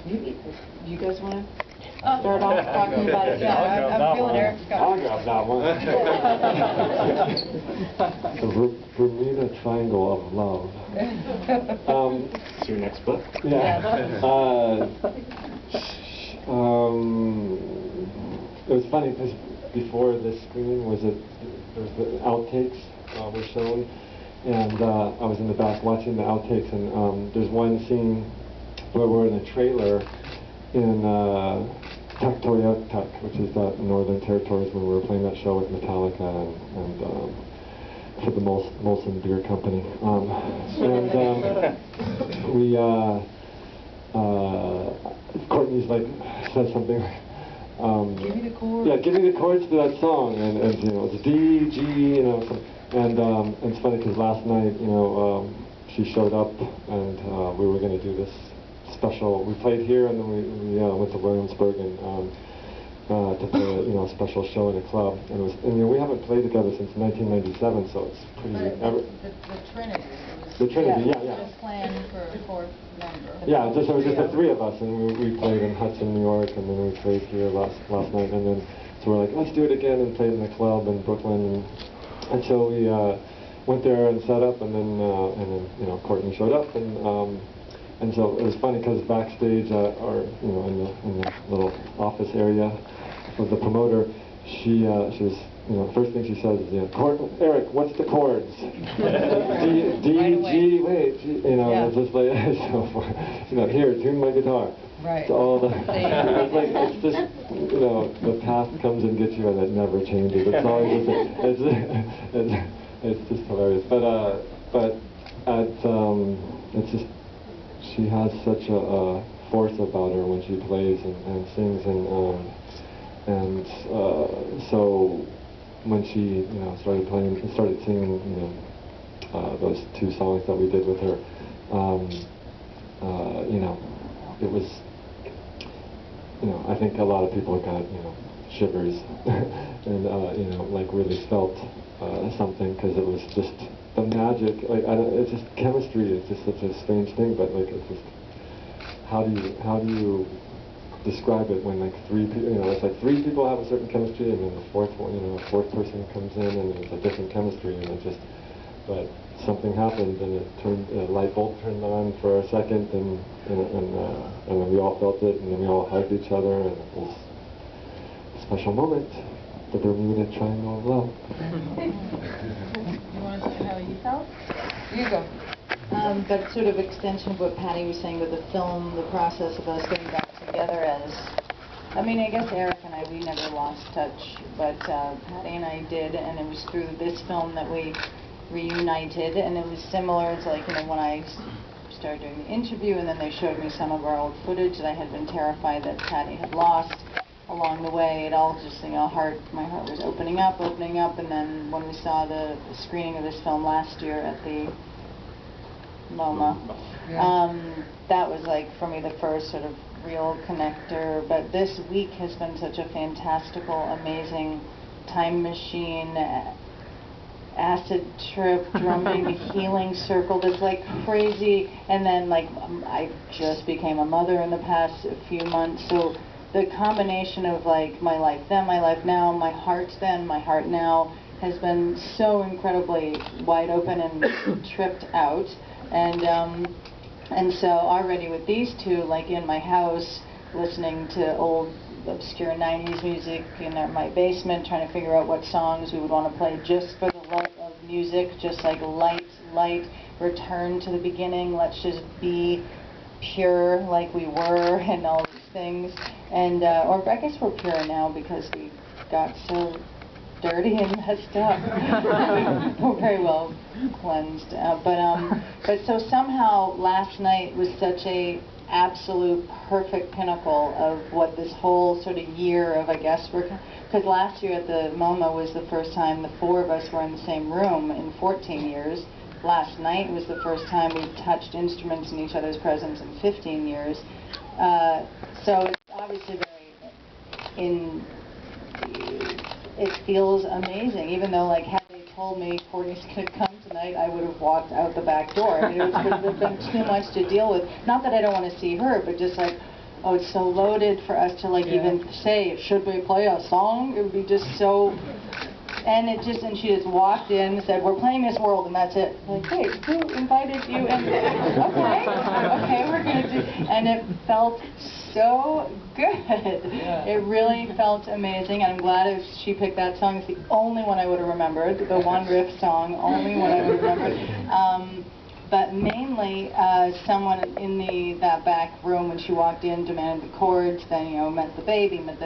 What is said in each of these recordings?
Maybe you guys want to start off talking about it? Yeah, I'm feeling Eric's got I'll grab that one. The Bermuda Triangle of Love. It's your next book? Yeah. It was funny because before the screening there was the outtakes were shown, and I was in the back watching the outtakes, and there's one scene where we're in a trailer in Tuktoyaktuk, which is the Northern Territories, when we were playing that show with Metallica and for the Molson Beer Company. Courtney's like, says something like, give me the chords. Yeah, give me the chords to that song, and you know, it's D, G, you know, and it's funny because last night, you know, she showed up, and we were going to do this special. We played here, and then we went to Williamsburg and to play a special show in a club, and you know, we haven't played together since 1997, so it's pretty. The Trinity. The Trinity, yeah. Just planned for a fourth member. Yeah, it was just the three of us, and we played in Hudson, New York, and then we played here last night, and then so we're like, let's do it again, and played in the club in Brooklyn, and so we went there and set up, and then you know, Courtney showed up, and so it was funny because backstage, or you know, in the little office area of the promoter, she was, you know, first thing she says is, you know, Eric, what's the chords? D, G, wait, G, you know, Yeah. it's just like, so, you know, here, tune my guitar. Right. It's all the, it's like, it's just, you know, the path comes and gets you, and it never changes. It's always just, it's just hilarious. But it's just, she has such a force about her when she plays and sings, and so when she, you know, started singing, you know, those two songs that we did with her, you know, it was, you know, I think a lot of people got, you know, shivers and you know, like really felt something, because it was just the magic. Like, it's just chemistry is just such a strange thing, but like, it's just, how do you describe it when like three people, you know, it's like three people have a certain chemistry, and then the fourth one, you know, a fourth person comes in, and it's a different chemistry, and it just, but something happened, and it turned, a light bulb turned on for a second, and then we all felt it, and then we all hugged each other, and it was a special moment, the Bermuda Triangle of Love. You want to say how you felt? You go. But sort of extension of what Patty was saying with the film, the process of us getting back together as, I mean, I guess Eric and I, we never lost touch, but Patty and I did, and it was through this film that we reunited, and it was similar. It's like, you know, when I started doing the interview, and then they showed me some of our old footage that I had been terrified that Patty had lost along the way. It all just, you know, my heart was opening up, and then when we saw the screening of this film last year at the MoMA, that was like, for me, the first sort of real connector. But this week has been such a fantastical, amazing time machine, acid trip, drumming, healing circle that's like crazy. And then like, I just became a mother in the past few months, so the combination of like my life then, my life now, my heart then, my heart now, has been so incredibly wide open and tripped out. And so already with these two, like in my house, listening to old obscure 90s music in my basement, trying to figure out what songs we would want to play just for the love of music, just like light, return to the beginning, let's just be pure like we were, and all these things. And or I guess we're pure now because we got so dirty and messed up. We're very well cleansed. But so somehow last night was such a absolute perfect pinnacle of what this whole sort of year of, I guess, because last year at the MoMA was the first time the four of us were in the same room in 14 years. Last night was the first time we touched instruments in each other's presence in 15 years. So it's obviously it feels amazing, even though, like, had they told me Courtney's going to come tonight, night, I would have walked out the back door. I mean, it would have been too much to deal with. Not that I don't want to see her, but just like, oh, it's so loaded for us to like even say, should we play a song? It would be just so... And she just walked in and said, we're playing Miss World, and that's it. Like, hey, who invited you? And okay, we're going to do... And it felt so good. It really felt amazing, and I'm glad if she picked that song. It's the only one I would have remembered, the one riff song, only one I would have remembered. But mainly, someone in that back room when she walked in demanded the chords, then, met the baby, met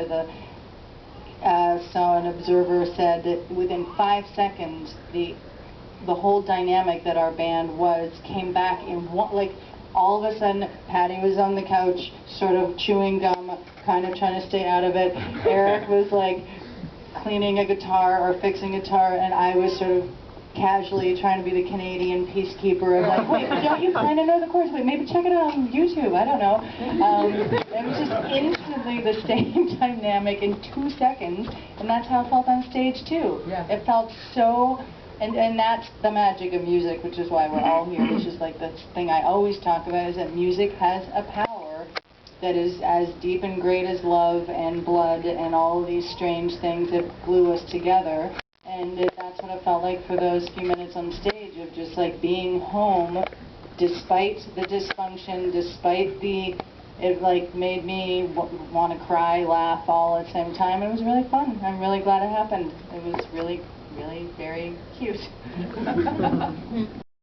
so an observer said that within 5 seconds, the whole dynamic that our band came back in one, like, all of a sudden, Patty was on the couch, sort of chewing gum, kind of trying to stay out of it. Eric was, like, cleaning a guitar or fixing a guitar, and I was sort of casually trying to be the Canadian peacekeeper of like, wait, don't you kind of know the chorus? Wait, maybe check it out on YouTube. I don't know. It was just instantly the same dynamic in 2 seconds, and that's how it felt on stage too. Yeah. It felt so, and that's the magic of music, which is why we're all here. Which is like the thing I always talk about is that music has a power that is as deep and great as love and blood and all of these strange things that glue us together. And that's what it felt like for those few minutes on stage, of just like being home, despite the dysfunction, despite it like made me want to cry, laugh all at the same time. It was really fun. I'm really glad it happened. It was really, really very cute.